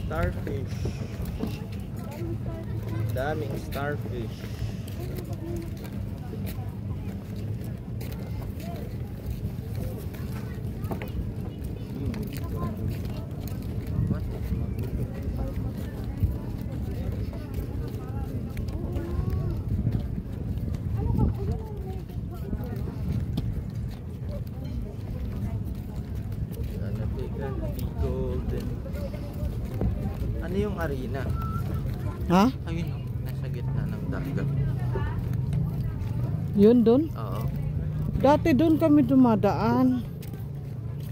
Starfish. Daming starfish. Ano yung arena? Ha? Ayun o, nasa gitna ng dagat. Yun doon? Oo. Dati doon kami dumadaan.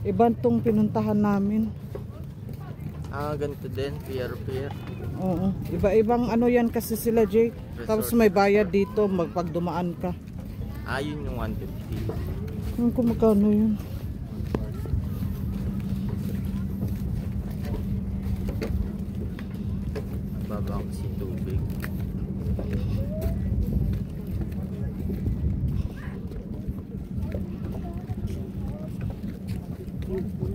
Ibang tong pinuntahan namin. Ah, ganito din, pier. Oo. Iba-ibang ano yan kasi sila, Jay. Resort. Tapos may bayad dito magpagdumaan ka. Ah, yun yung 150. Yung kung magkano yun. Babang si tubig.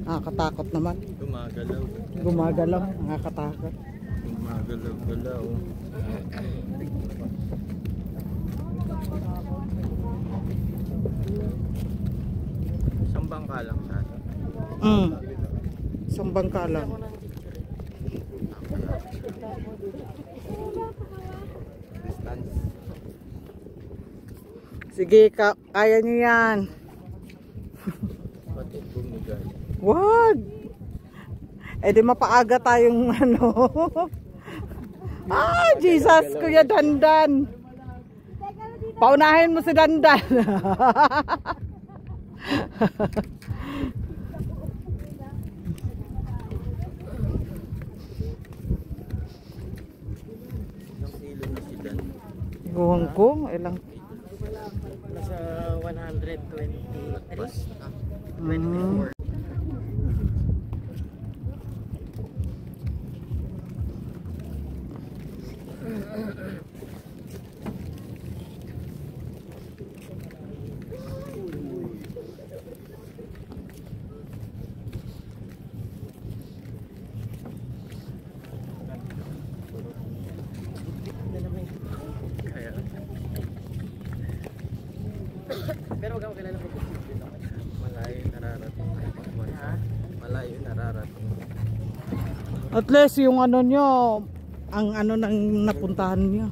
Nakakatakot naman. Gumagalaw. Gumagalaw. Nakakatakot. Gumagalaw-galaw. Isang bangka lang siya. Isang bangka lang. Distance. Sige, kaya niyo yan. Pati bumigay. Wag! Eh di mapaaga tayong ano. Ah, Jesus, Kuya Dandan. Paunahin mo si Dandan. Ilang kilo na si Dan? Guwang ko, ilang. Nasa 123. Basta. 24. Kaya. Pero huwag ako kilala ko posible naman. Malayo nararating. Malayo nararating. At least yung ano nyo, ang ano nang napuntahan nyo.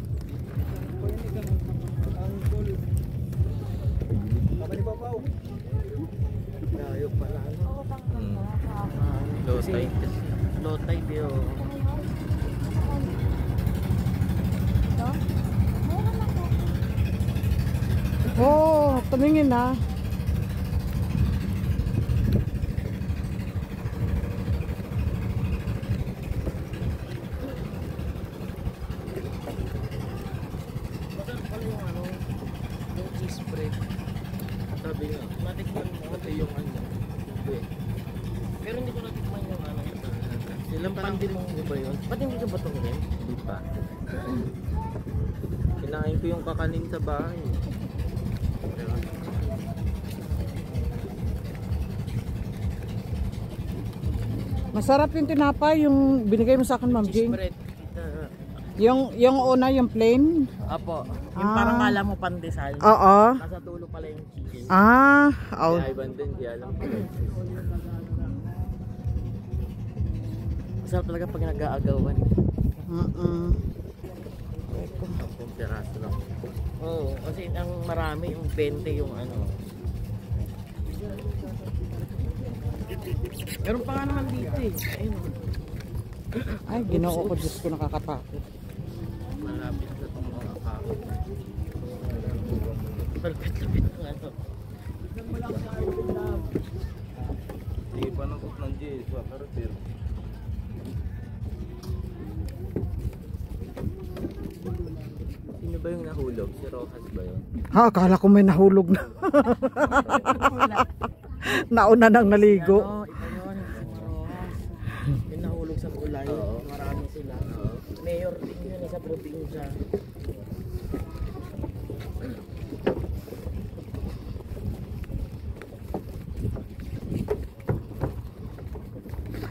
Layo pala ano. Low tide kasi. Low tide yun. Oh, tumingin na. Masarap pala yung ano, yung cheese bread. Sabi nga, Natikman mo. pati yung ano. Pero hindi ko natikman yung ano. Ilang Pandil pandil mo ba yun? Ba't hindi ka ba tumingin? Hindi pa. Kinain ko yung kakanin sa bahay. Masarap yung tinapay, yung binigay mo sa akin, Ma'am Cheese Jane. bread. Yung una, yung plain. Apo. Yung parang kala mo pandesal. Oo. Nasa dulo pala yung cheese. Ah, oh. Kaya Ivan din, di alam ko. Masarap talaga pag nag-aagawan. Ang piraso lang. Oo, kasi ang marami, yung 20 yung ano. Meron pa nga naman dito eh. Ayun. Ay, ginoo ko, Diyos ko, nakakatakot. Malapit na itong mga kakot. Palpit-lapit ng ano. Hindi pa nakot ng Diyos. Pero pero. Sino ba yung nahulog? Si Rojas ba yun? Ha, akala ko may nahulog na. Nauna nang naligo. Ano, iba yun. Yung nahulog sa kulay. Oo. Marami sila. Mayor din yun sa probinsya.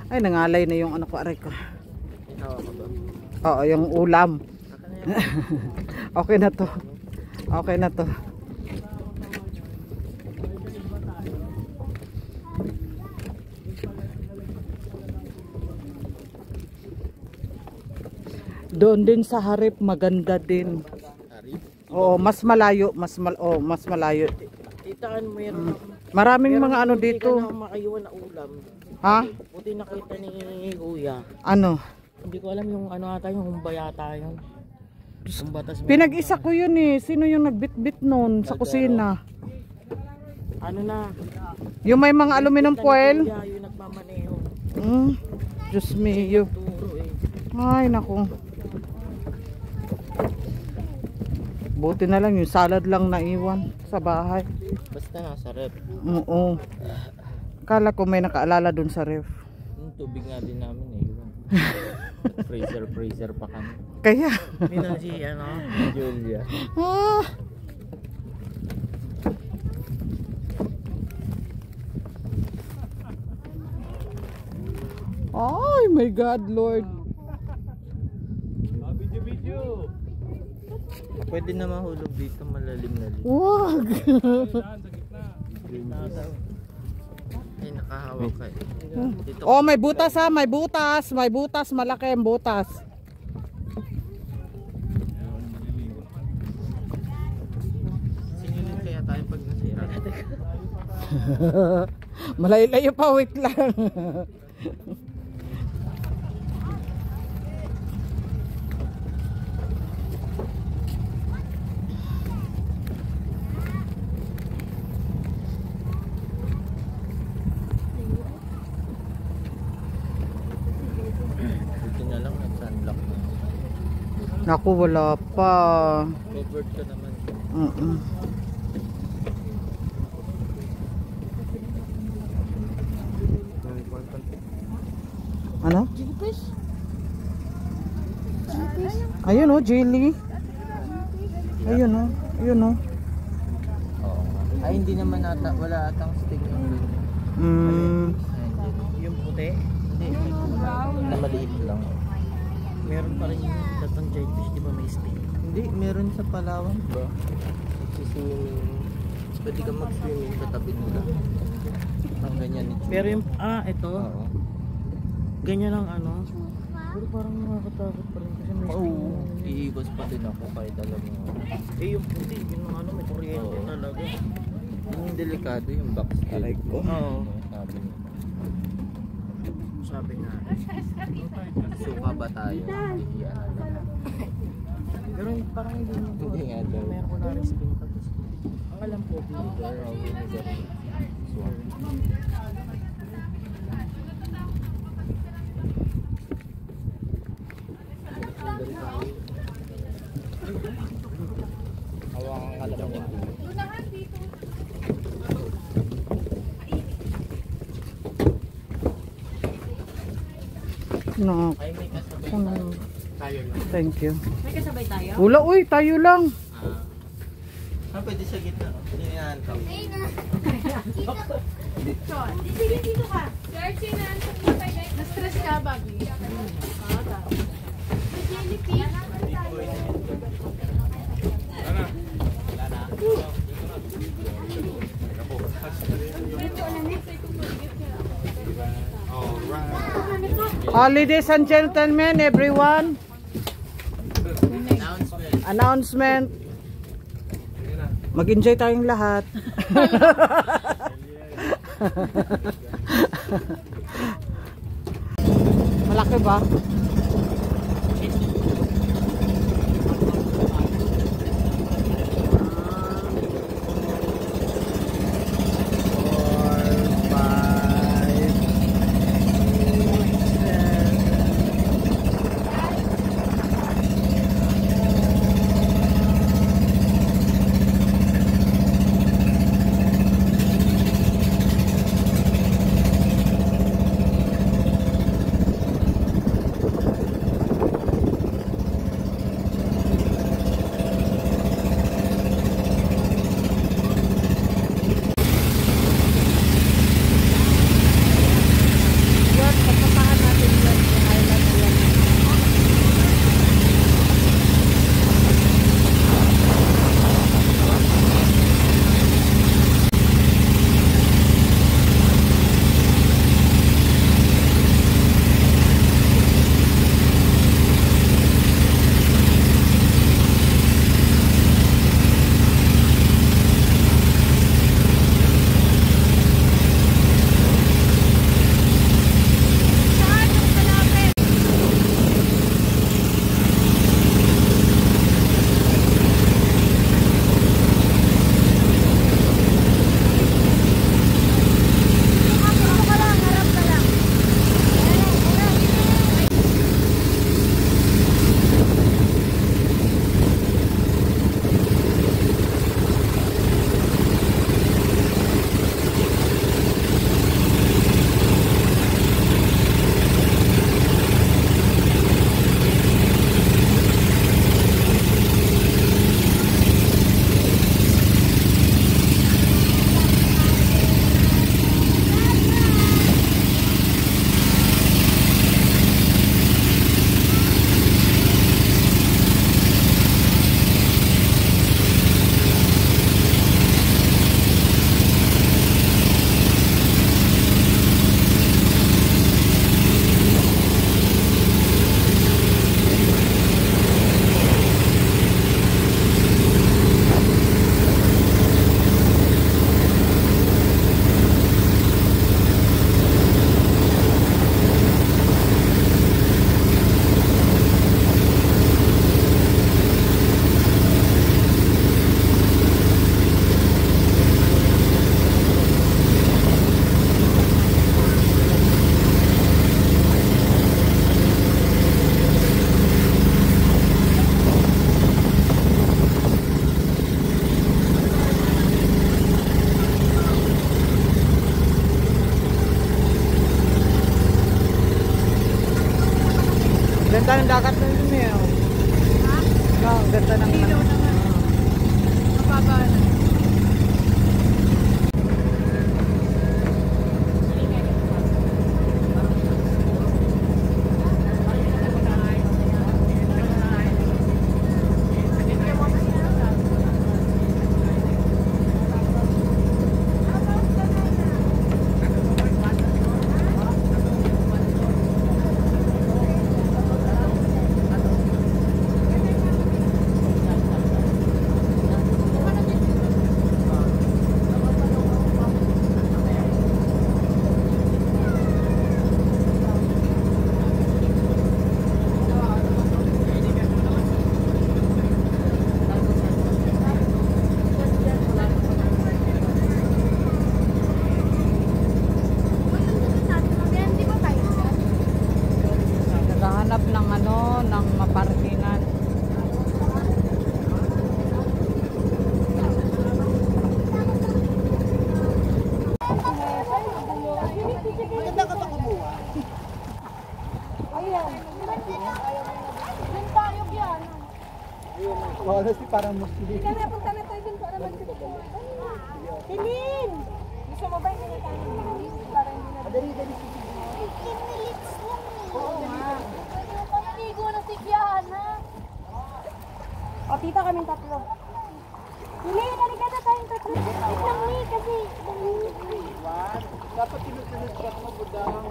Ay, nangalay na yung ano ko, aray ko. Oo, yung ulam. Okay na to. Okay na to. Doon din sa Harip maganda din. Oo, mas malayo, mas malayo. Titaan mo yan. Maraming mga ano Hindi dito. ka na makaiwan na ulam. Ha? Buti nakita ni Kuya. Ano? Hindi ko alam yung ano ata yung humba yata yun. Humbatas Pinag-isa ko yun eh. Sino yung nagbitbit nun sa kusina? ano na? Yung may mga aluminum foil? Kuya, yung nagmamaneho. Diyos mio. Turo eh. Ay, naku. Buti na lang yung salad lang naiwan sa bahay. Basta nasa rep. Oo. Kala ko may nakaalala dun sa ref. Yung tubig nga din namin eh. Freezer pa kami. Kaya. Minsan si ano? Julia. Ah. Ay, my God, Lord. Pwede na mahulog dito, malalim na dito. Wag. Ay, nakahawak ka eh. Dito. Oh, may butas ha, may butas. May butas, malaki ang butas. Singilin kaya tayo pag nasira. Malayo-layo pa, wait lang. Buti na lang nag-sunblock na. Naku, wala pa. Covered ka naman. Ano? Ayun oh, jelly. Ayun oh, ayun oh. Oo. Ay, hindi naman ata, wala atang stick yung Yung puti. Hindi, may kulay. Na maliit lang. Meron pa rin yung datang giant fish, di ba may stick? Hindi, meron sa Palawan ba? Nagsiswimming. Pwede ka mag-swimming sa tabi nila. Ang ganyan ni Pero yung, ito. Oo. Ganyan ang ano. Pero parang nakakatakot pa rin kasi may stick. Oo. Iiwas pa din ako kahit alam mo. Yung puti, yun ang ano, may kuryente Oo. talaga. Yung delikado yung backstage. Aray ko. Oo. Sabi niya. Sabi nga. Suka ba tayo? Hindi ano lang. Pero parang hindi mo po. Hindi nga daw. Meron ko na rin spin pa. Ang alam ko, Vinegar o vinegar. Swamp. Hawakan ka lang niya. No. Ay, may kasabay tayo lang. Thank you. May kasabay tayo? Wala, uy, tayo lang. Pwede sa gitna. Hinihan ka. Sige, dito ka. Searching na. Na-stress ka, Baggy. Ladies and gentlemen, everyone. Announcement. Mag-enjoy tayong lahat. Malaki ba? Ganda ng dagat na yun eh. Oh. No, ang ganda ng Ilaw naman. Mababa na. Naghahanap ng ano, ng maparkingan. Maganda ka pa kumuha. Ayan. Doon tayo yan. Wala si parang Muslim. Kaya punta na tayo dun para mag-picture. Hilin! Gusto mo ba yung tayo? Para hindi na... Dali. 15 minutes lang eh. Oo nga. Pwede mo pang ligo na si Kiana. O, tita kaming tatlo. Hilin, halika na tayong tatlo. Wait lang ni, kasi... Dapat tinutulog ka mo, budang.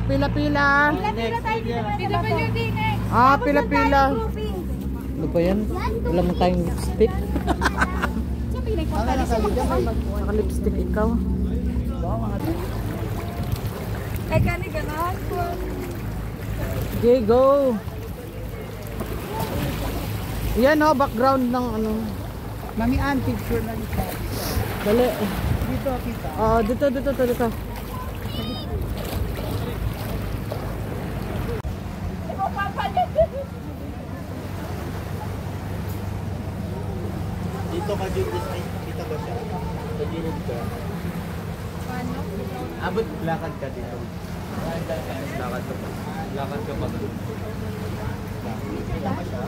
Pila-pila. Pila tayo dito. PWD next. Pila-pila. Ano ba yan? Wala mo tayong lipstick. Sa pinagpunta na siya. Naka-lipstick ikaw. Ay, kani ganon. Okay, go. Yan o, background ng ano. Mami Ann, picture na dito. Dali. Dito, kita. Dito. Dito ka, Julius. Ay, kita ba siya? Sa gilid ka. Abot, lakad ka dito. Lakad ka pa. Kita ba siya?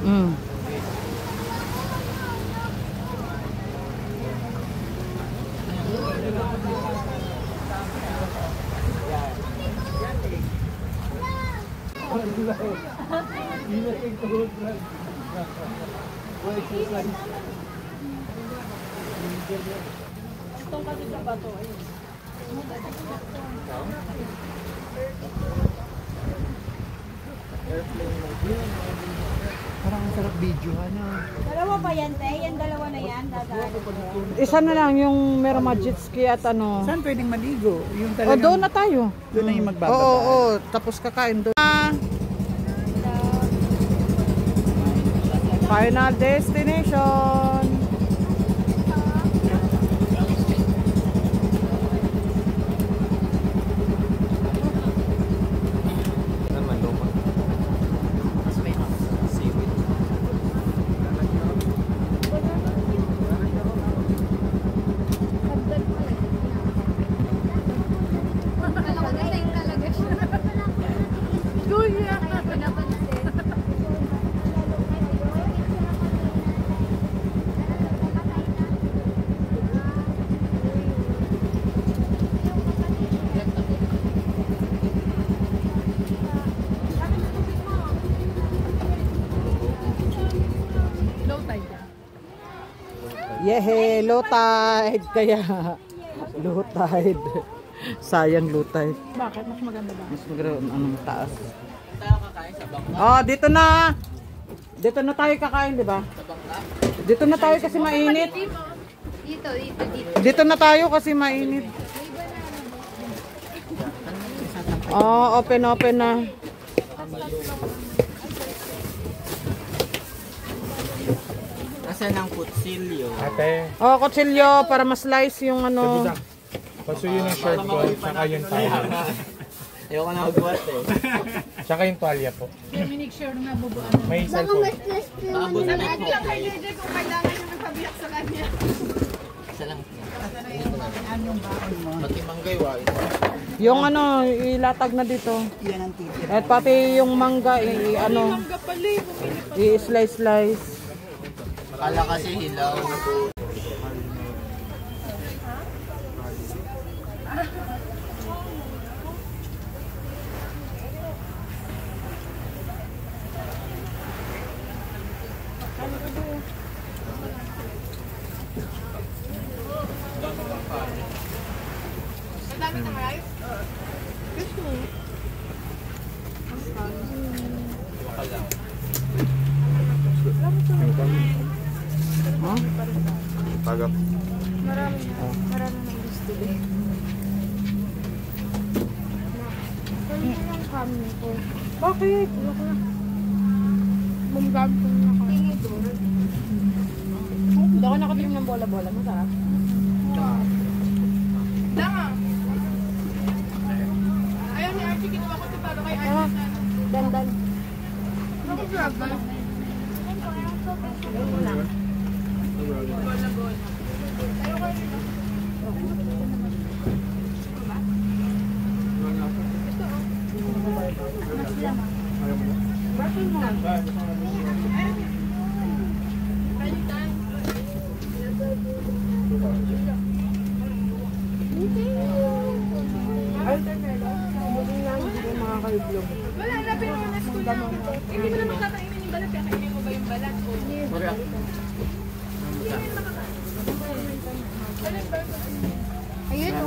Airplane Parang ang sarap video, ano? Dalawa pa yan, te. Yan dalawa na yan. Dadaan. Isa na lang yung meron mga jet ski at ano. Saan pwedeng maligo? Yung O talagang, doon na tayo. doon na yung magbababa. Oo. Tapos kakain doon. Final destination. Naman luma. Mas may seaweed. Yehe, low tide kaya. Low tide. Sayang low tide. Bakit? Mas maganda ba? Mas maganda anong taas. Tayo kakain sa bangka. Oh, dito na. Dito na tayo kakain, di ba? Sa bangka. Dito na tayo kasi mainit. Dito. Dito na tayo kasi mainit. Oh, open na. Nasaan ang kutsilyo? Ate, Oh, kutsilyo para ma-slice yung ano. pasuyo ng short ko, tsaka yung tuwalya. Ayoko na magbuhat eh. Tsaka yung tuwalya po. May cellphone. Abot na po. Isa lang. Dito na. Pati manggay wa. Yung ano, ilatag na dito. At pati yung mangga, ano, i-slice. Akala kasi hilaw. Huh? Pagap. Marami na gusto din. Kami lang kami ko. Bakit? Bumgam ko na ako. Hindi ako nakatikim ng bola-bola. Masarap. Ayaw ni Archie, kinuha ko ito para kay Archie na. Dandan. Mag-vlog ba? Wala na, pero nas ko lang. Hindi mo naman kakainin yung balat, kakainin mo ba yung balat? Ayun o.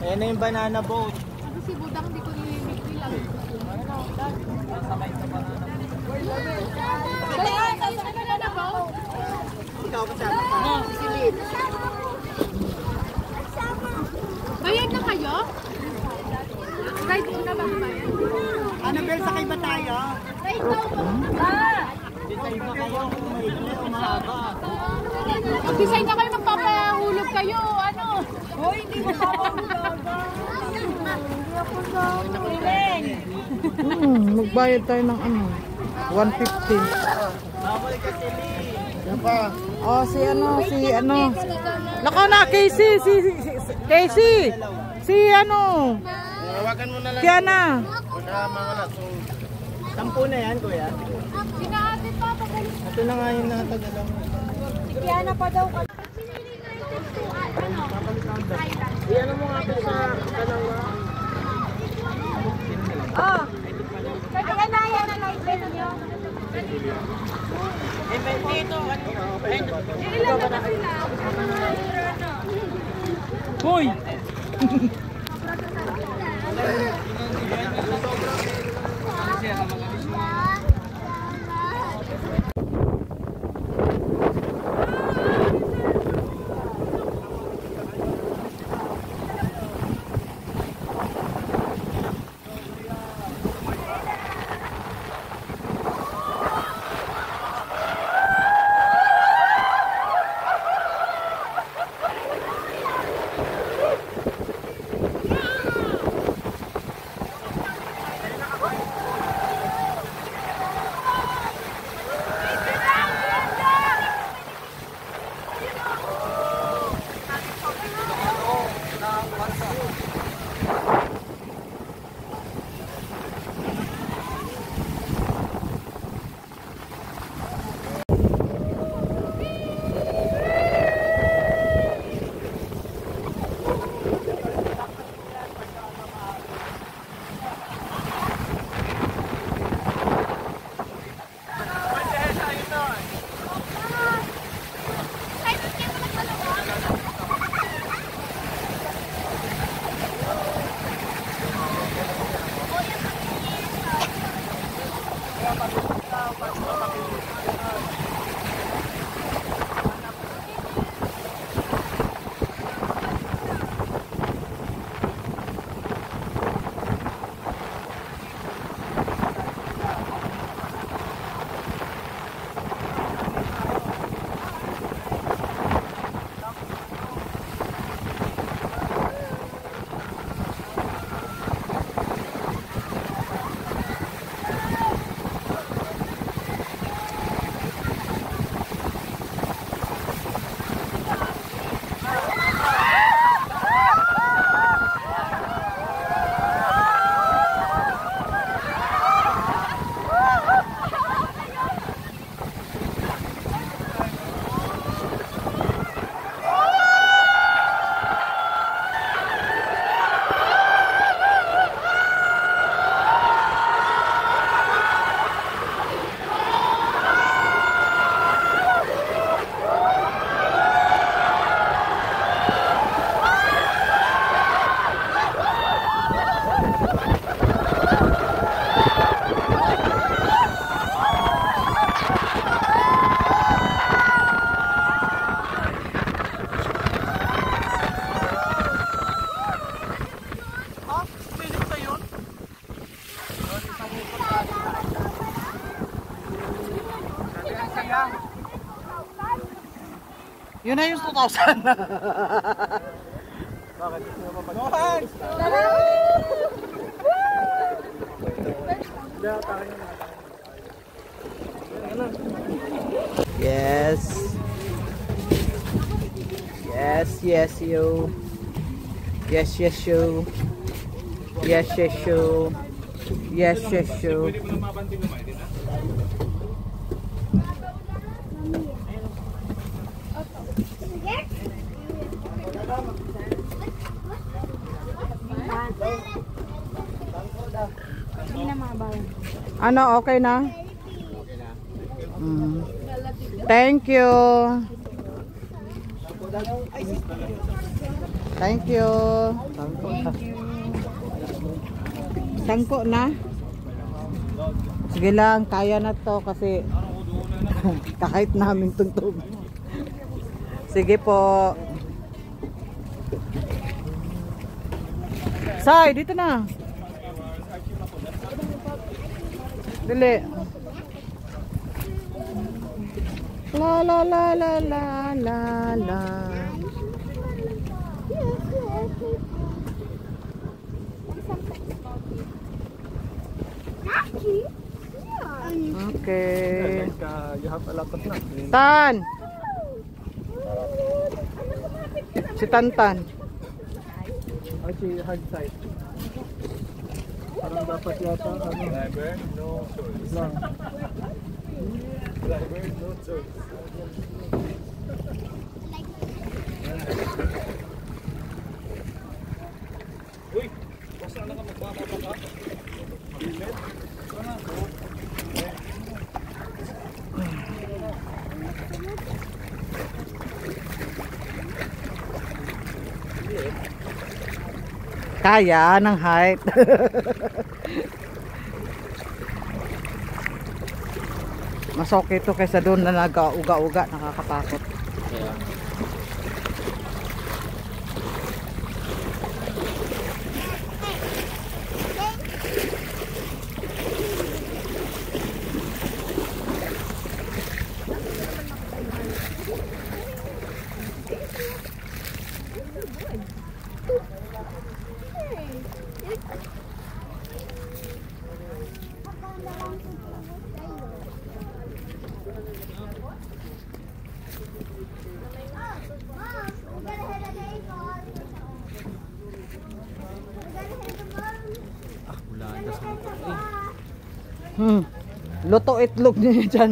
Ayan na yung banana boat. Kasi si Budang hindi ko nililiki lang. Sakay sa banana boat. Kaya, tayo sa banana boat. Ikaw kasama ka. Si Lid. Bayad na kayo? Ride Mag-design na kayo, magpapahulog kayo, ano? Hoy, hindi mo papahulog. Magbayad tayo ng ano, 150. Oh, si ano. Nako na, Casey, Casey. Si ano. Hawakan mo na lang. Kiana. Sampu na yan, kuya. Sinahatid pa, pagalit. Ito na nga yung nakatagalang. Si Kiana pa daw. Iyan mo nga ito sa dalawa. Oh. Kaya na yan ang light bed niyo. Ilan na ba sila? Hoy! Yun na yung 2,000. Bakit? Yes. Yes, yes, yo. Yes, yes, yo. Yes, yes, yo. Yes, yes, yo. Ano, okay na? Thank you. Thank you. Sangko na. Sige lang, kaya na to kasi kahit namin tuntog. Sige po. Say, dito na. Dili. La la la la la la la. Okay. You have a lot of nuts. Tan. Si Tantan. Actually, hard side. Parang dapat yata ano. Driver, no choice. Lang. Driver, no choice. Uy! Basta na ka magpapapaka? Bilet? Sana ko. Kaya ng height. Mas okay to kaysa doon na nag-uga-uga, nakakatakot. Luto itlog niya dyan.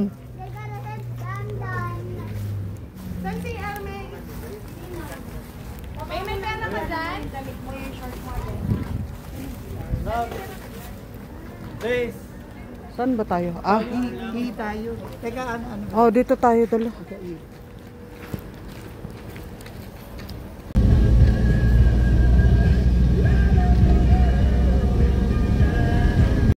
Saan si Arme? May pera ka dyan? Please. Saan ba tayo? Ah, Tayo. Teka, ano? oh, dito tayo dala.